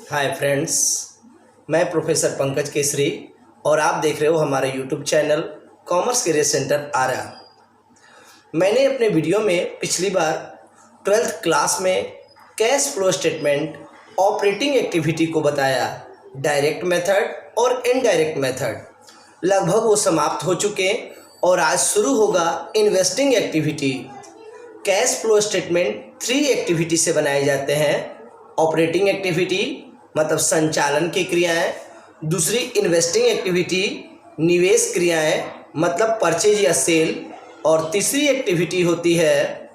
हाय friends, मैं professor Pankaj Kesari और आप देख रहे हो हमारे YouTube channel commerce career centre Arrah. मैंने अपने वीडियो में पिछली बार 12th क्लास में cash flow statement operating activity को बताया, डायरेक्ट मेथड और इनडायरेक्ट मेथड। लगभग वो समाप्त हो चुके और आज शुरू होगा investing activity. Cash flow statement 3 activity से बनाए जाते हैं। ऑपरेटिंग एक्टिविटी मतलब संचालन की क्रियाएं, दूसरी इन्वेस्टिंग एक्टिविटी निवेश क्रियाएं मतलब परचेज या सेल, और तीसरी एक्टिविटी होती है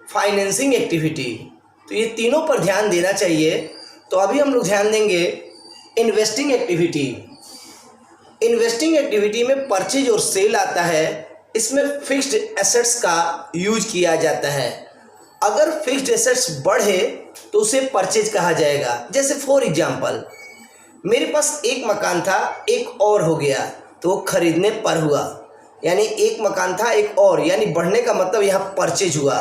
फाइनेंसिंग एक्टिविटी। तो ये तीनों पर ध्यान देना चाहिए। तो अभी हम लोग ध्यान देंगे इन्वेस्टिंग एक्टिविटी। इन्वेस्टिंग एक्टिविटी में परचेज और सेल आता है। इसमें फिक्स्ड एसेट्स का यूज किया जाता है। अगर फिक्स्ड एसेट्स बढ़े तो उसे परचेज कहा जाएगा। जैसे फॉर एग्जांपल, मेरे पास एक मकान था, एक और हो गया तो वो खरीदने पर हुआ, यानी एक मकान था एक और, यानी बढ़ने का मतलब यहाँ परचेज हुआ।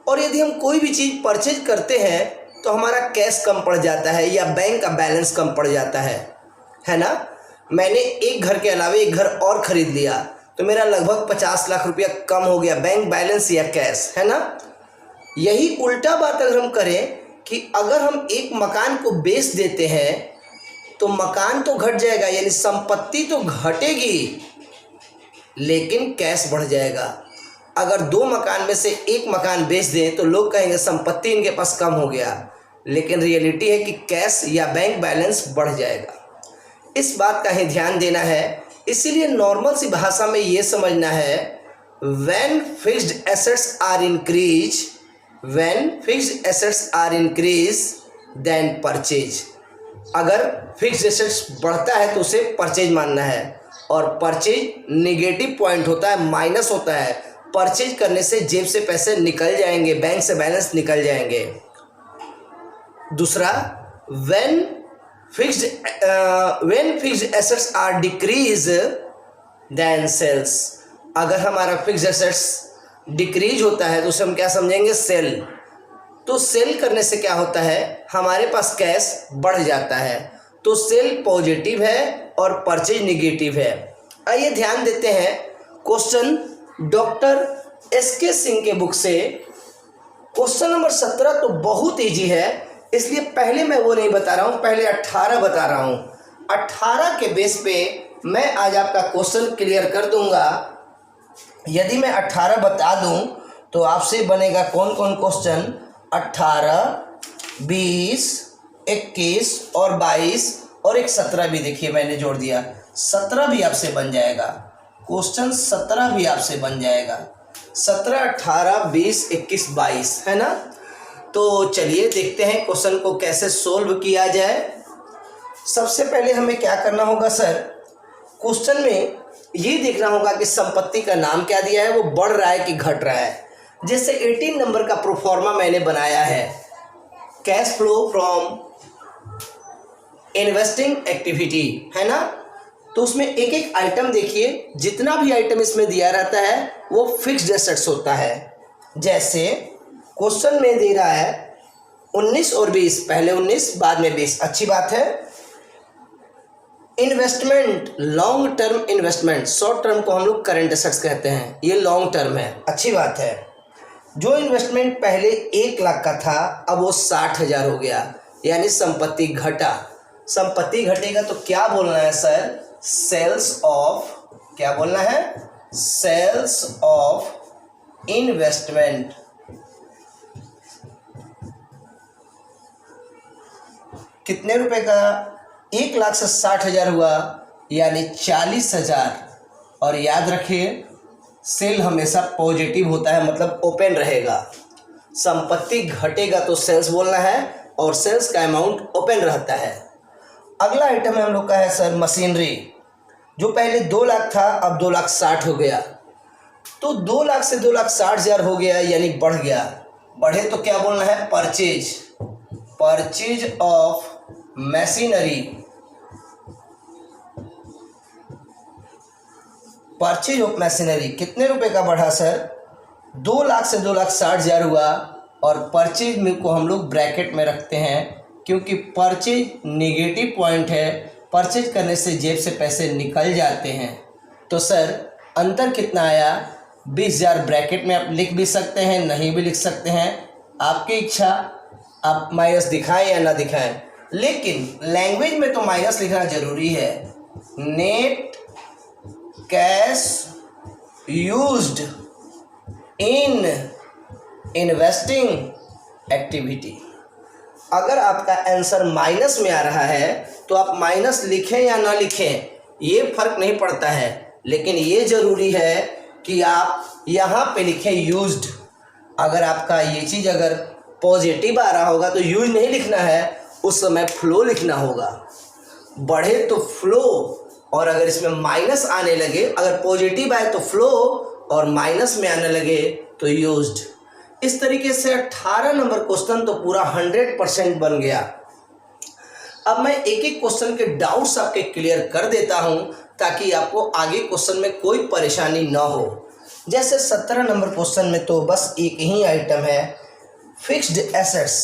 और यदि हम कोई भी चीज़ परचेज करते हैं तो हमारा कैश कम पड़ जाता है या बैंक का बैलेंस कम पड़ जाता है ना। मैंने एक घर के अलावा एक घर और ख़रीद लिया तो मेरा लगभग 50 लाख रुपया कम हो गया, बैंक बैलेंस या कैश, है ना। यही उल्टा बात अगर हम करें कि अगर हम एक मकान को बेच देते हैं तो मकान तो घट जाएगा, यानी संपत्ति तो घटेगी लेकिन कैश बढ़ जाएगा। अगर 2 मकान में से एक मकान बेच दें तो लोग कहेंगे संपत्ति इनके पास कम हो गया, लेकिन रियलिटी है कि कैश या बैंक बैलेंस बढ़ जाएगा। इस बात का ही ध्यान देना है। इसीलिए नॉर्मल सी भाषा में ये समझना है, when fixed assets are increase, when fixed assets are increase then purchase। अगर फिक्स्ड एसेट्स बढ़ता है तो उसे परचेज मानना है, और परचेज नेगेटिव पॉइंट होता है, माइनस होता है। परचेज करने से जेब से पैसे निकल जाएंगे, बैंक से बैलेंस निकल जाएंगे। दूसरा, when fixed assets are decrease then sales। अगर हमारा फिक्स्ड एसेट्स डिक्रीज होता है तो उसे हम क्या समझेंगे, सेल। तो सेल करने से क्या होता है, हमारे पास कैश बढ़ जाता है। तो सेल पॉजिटिव है और परचेज निगेटिव है। आइए ध्यान देते हैं क्वेश्चन डॉक्टर एस.के. सिंह के बुक से। क्वेश्चन नंबर 17 तो बहुत इजी है, इसलिए पहले मैं वो नहीं बता रहा हूँ, पहले 18 बता रहा हूँ। 18 के बेस पे मैं आज आपका क्वेश्चन क्लियर कर दूंगा। यदि मैं 18 बता दूं तो आपसे बनेगा कौन कौन क्वेश्चन, 18, 20, 21 और 22 और एक 17 भी, देखिए मैंने जोड़ दिया, 17 भी आपसे बन जाएगा। क्वेश्चन 17 भी आपसे बन जाएगा। 17, 18, 20, 21, 22, है ना। तो चलिए देखते हैं क्वेश्चन को कैसे सोल्व किया जाए। सबसे पहले हमें क्या करना होगा सर, क्वेश्चन में ये देखना होगा कि संपत्ति का नाम क्या दिया है, वो बढ़ रहा है कि घट रहा है। जैसे 18 नंबर का प्रोफॉर्मा मैंने बनाया है, cash flow from investing activity, है ना। तो उसमें एक एक आइटम देखिए, जितना भी आइटम इसमें दिया रहता है वो फिक्स्ड एसेट्स होता है। जैसे क्वेश्चन में दे रहा है 19 और 20, पहले 19 बाद में 20, अच्छी बात है। Investment, long term investment, short term को हम लोग करंट एसेट्स कहते हैं, ये लॉन्ग टर्म है, अच्छी बात है। जो इन्वेस्टमेंट पहले 1 लाख का था अब वो 60,000 हो गया, यानी संपत्ति घटा। संपत्ति घटेगा तो क्या बोलना है सर, सेल्स ऑफ, क्या बोलना है, सेल्स ऑफ इन्वेस्टमेंट। कितने रुपए का, 1 लाख से 60,000 हुआ यानी 40,000। और याद रखिए सेल हमेशा पॉजिटिव होता है, मतलब ओपन रहेगा। संपत्ति घटेगा तो सेल्स बोलना है और सेल्स का अमाउंट ओपन रहता है। अगला आइटम है हम लोग का है सर मशीनरी, जो पहले 2 लाख था अब 2,60,000 हो गया। तो 2 लाख से 2,60,000 हो गया यानी बढ़ गया। बढ़े तो क्या बोलना है, purchase, purchase of machinery. Purchase of machinery कितने रुपए का बढ़ा सर, 2 लाख से 2,60,000 हुआ, और परचेज में को हम लोग ब्रैकेट में रखते हैं क्योंकि परचेज नेगेटिव पॉइंट है, परचेज करने से जेब से पैसे निकल जाते हैं। तो सर अंतर कितना आया? 20,000 ब्रैकेट में आप लिख भी सकते हैं, नहीं भी लिख सकते हैं, आपकी इच्छा, आप माइनस दिखाएं या ना दिखाएं, लेकिन लैंग्वेज में तो माइनस लिखना जरूरी है। Net cash used in investing activity. अगर आपका आंसर माइनस में आ रहा है तो आप माइनस लिखें या ना लिखें ये फर्क नहीं पड़ता है, लेकिन ये ज़रूरी है कि आप यहाँ पे लिखें यूज्ड। अगर आपका ये चीज़ अगर पॉजिटिव आ रहा होगा तो यूज नहीं लिखना है, उस समय फ्लो लिखना होगा। बढ़े तो फ्लो, और अगर इसमें माइनस आने लगे, अगर पॉजिटिव आए तो फ्लो और माइनस में आने लगे तो यूज्ड। इस तरीके से 18 नंबर क्वेश्चन तो पूरा 100% बन गया। अब मैं एक एक क्वेश्चन के डाउट्स आपके क्लियर कर देता हूं ताकि आपको आगे क्वेश्चन में कोई परेशानी ना हो। जैसे 17 नंबर क्वेश्चन में तो बस एक ही आइटम है, फिक्स्ड एसेट्स।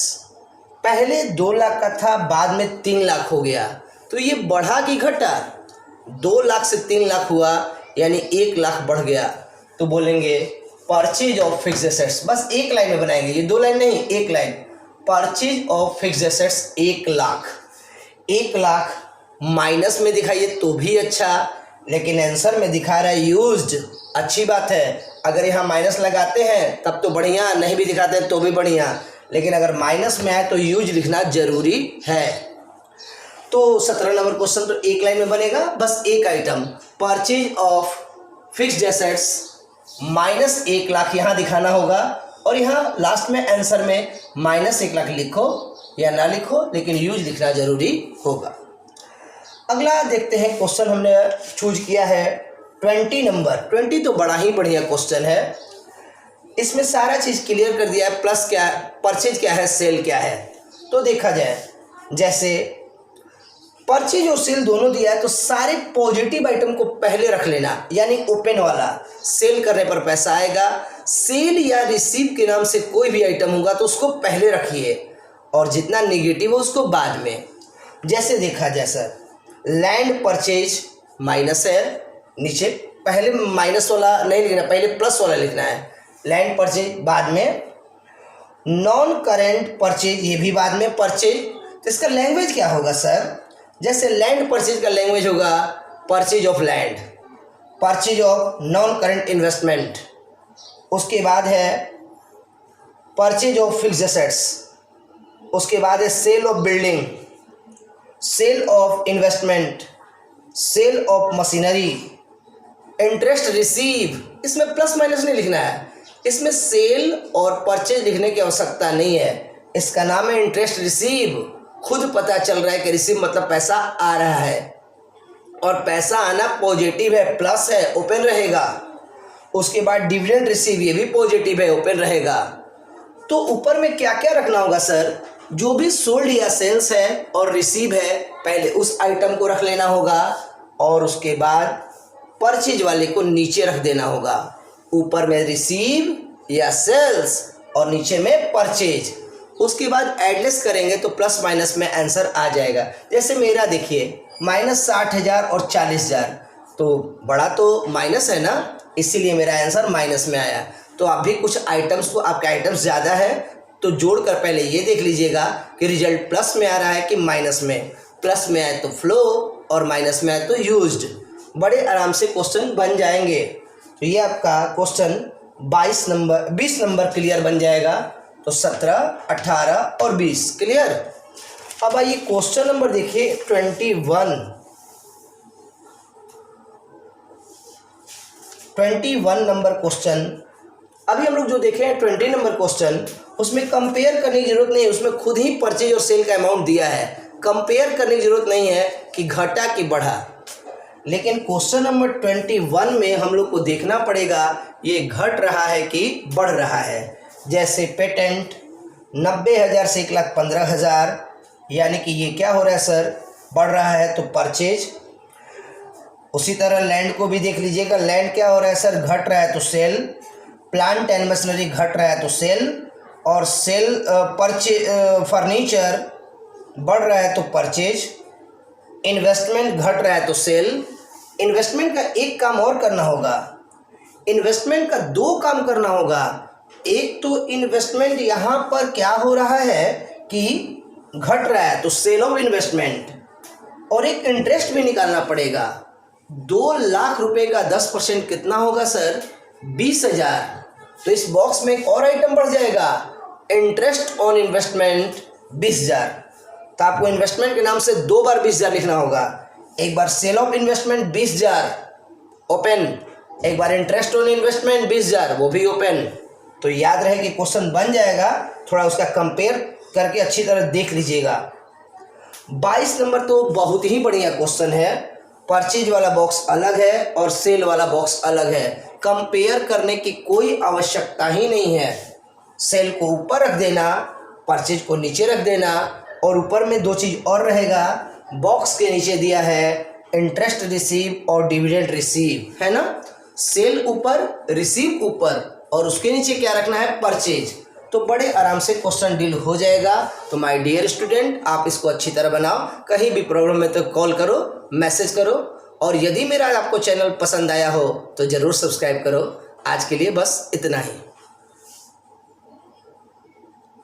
पहले 2 लाख का था, बाद में 3 लाख हो गया, तो ये बढ़ा कि घटा? 2 लाख से 3 लाख हुआ, यानी 1 लाख बढ़ गया। तो बोलेंगे परचेज ऑफ फिक्स्ड एसेट्स, बस एक लाइन में बनाएंगे, ये 2 लाइन नहीं, एक line. Purchase of fixed assets 1 lakh. 1 lakh minus में दिखाइए तो भी अच्छा, लेकिन आंसर में दिखा रहा है यूज्ड, अच्छी बात है। अगर यहाँ माइनस लगाते हैं तब तो बढ़िया, नहीं भी दिखाते हैं तो भी बढ़िया, लेकिन अगर माइनस में आए तो यूज लिखना जरूरी है। तो 17 नंबर क्वेश्चन तो एक लाइन में बनेगा, बस एक item, purchase of fixed assets minus 1 lakh यहाँ दिखाना होगा, और यहाँ लास्ट में आंसर में माइनस 1 लाख लिखो या ना लिखो, लेकिन यूज लिखना जरूरी होगा। अगला देखते हैं क्वेश्चन हमने चूज किया है 20 नंबर। 20 तो बड़ा ही बढ़िया क्वेश्चन है, इसमें सारा चीज़ क्लियर कर दिया है, प्लस क्या है, परचेज क्या है, सेल क्या है। तो देखा जाए, जैसे परचेज और सेल दोनों दिया है तो सारे पॉजिटिव आइटम को पहले रख लेना, यानी ओपन वाला। सेल करने पर पैसा आएगा, सेल या रिसीव के नाम से कोई भी आइटम होगा तो उसको पहले रखिए, और जितना नेगेटिव हो उसको बाद में। जैसे देखा जाए सर, लैंड परचेज माइनस है, नीचे पहले माइनस वाला नहीं लिखना, पहले प्लस वाला लिखना है। लैंड परचेज बाद में, नॉन करेंट परचेज ये भी बाद में परचेज। तो इसका लैंग्वेज क्या होगा सर? जैसे लैंड परचेज का लैंग्वेज होगा purchase of land, purchase of non current investment. उसके बाद है परचेज ऑफ फिक्स्ड एसेट्स, उसके बाद है sale of building, sale of investment, sale of machinery, interest receive. इसमें प्लस माइनस नहीं लिखना है, इसमें सेल और परचेज लिखने की आवश्यकता नहीं है, इसका नाम है इंटरेस्ट रिसीव। खुद पता चल रहा है कि रिसीव मतलब पैसा आ रहा है, और पैसा आना पॉजिटिव है, प्लस है, ओपन रहेगा। उसके बाद डिविडेंड रिसीव, ये भी पॉजिटिव है, ओपन रहेगा। तो ऊपर में क्या क्या रखना होगा सर? जो भी सोल्ड या सेल्स है और रिसीव है, पहले उस आइटम को रख लेना होगा, और उसके बाद परचेज वाले को नीचे रख देना होगा। ऊपर में रिसीव या सेल्स और नीचे में परचेज। उसके बाद एडलेस करेंगे तो प्लस माइनस में आंसर आ जाएगा। जैसे मेरा देखिए -60,000 और 40,000, तो बड़ा तो माइनस है ना, इसीलिए मेरा आंसर माइनस में आया। तो आप भी कुछ आइटम्स को, आपके आइटम्स ज़्यादा है तो जोड़कर पहले ये देख लीजिएगा कि रिजल्ट प्लस में आ रहा है कि माइनस में। प्लस में आए तो फ्लो और माइनस में आए तो यूज्ड। बड़े आराम से क्वेश्चन बन जाएंगे। तो ये आपका क्वेश्चन 20 नंबर क्लियर बन जाएगा। तो 17, 18 और 20 क्लियर। अब आइए क्वेश्चन नंबर देखिए 21 नंबर क्वेश्चन। अभी हम लोग जो देखे हैं 20 नंबर क्वेश्चन, उसमें कंपेयर करने की जरूरत नहीं है, उसमें खुद ही परचेज और सेल का अमाउंट दिया है, कंपेयर करने की जरूरत नहीं है कि घटा कि बढ़ा। लेकिन क्वेश्चन नंबर 21 में हम लोग को देखना पड़ेगा ये घट रहा है कि बढ़ रहा है। जैसे पेटेंट 90,000 से 1,15,000, यानी कि ये क्या हो रहा है सर? बढ़ रहा है तो परचेज। उसी तरह लैंड को भी देख लीजिएगा, लैंड क्या हो रहा है सर? घट रहा है तो सेल। प्लांट एंड मशीनरी घट रहा है तो सेल, और सेल फर्नीचर बढ़ रहा है तो परचेज, इन्वेस्टमेंट घट रहा है तो सेल। इन्वेस्टमेंट का एक काम और करना होगा, इन्वेस्टमेंट का दो काम करना होगा। एक तो इन्वेस्टमेंट यहाँ पर क्या हो रहा है कि घट रहा है तो सेल ऑफ इन्वेस्टमेंट, और एक इंटरेस्ट भी निकालना पड़ेगा। 2 लाख रुपए का 10% कितना होगा सर? 20,000। तो इस बॉक्स में एक और आइटम बढ़ जाएगा, इंटरेस्ट ऑन इन्वेस्टमेंट 20,000। तो आपको इन्वेस्टमेंट के नाम से 2 बार 20,000 लिखना होगा। एक बार सेल ऑफ इन्वेस्टमेंट 20,000 ओपन, एक बार इंटरेस्ट ऑन इन्वेस्टमेंट 20,000 वो भी ओपन। तो याद रहे कि क्वेश्चन बन जाएगा, थोड़ा उसका कंपेयर करके अच्छी तरह देख लीजिएगा। 22 नंबर तो बहुत ही बढ़िया क्वेश्चन है। परचेज वाला बॉक्स अलग है और सेल वाला बॉक्स अलग है, कंपेयर करने की कोई आवश्यकता ही नहीं है। सेल को ऊपर रख देना, परचेज को नीचे रख देना, और ऊपर में 2 चीज़ और रहेगा। बॉक्स के नीचे दिया है इंटरेस्ट रिसीव और डिविडेंड रिसीव, है ना। सेल ऊपर, रिसीव ऊपर, और उसके नीचे क्या रखना है? परचेज। तो बड़े आराम से क्वेश्चन डील हो जाएगा। तो माय डियर स्टूडेंट, आप इसको अच्छी तरह बनाओ। कहीं भी प्रॉब्लम है तो कॉल करो, मैसेज करो, और यदि मेरा आपको चैनल पसंद आया हो तो ज़रूर सब्सक्राइब करो। आज के लिए बस इतना ही।